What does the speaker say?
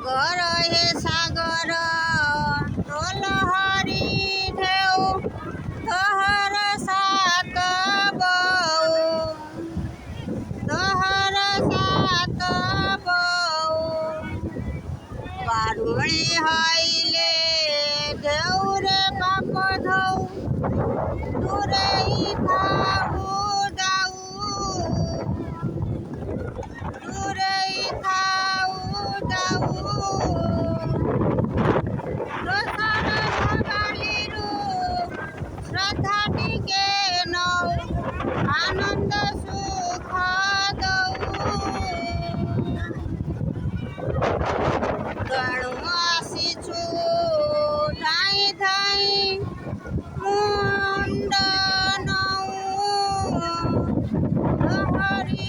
सागर हे सागर तोलहरी ढेउ तोहर सात बऊ तोहर सात बऊ बारुणी हईले ढेउरे पाप धौ तुरे खाऊ दाऊ तुरे खाऊ दाऊ दोसर भगालीरू श्रद्धा टिके नौ आनंद सुख दऊ गणु आसीछु धाई धाई मुंड नौ हरि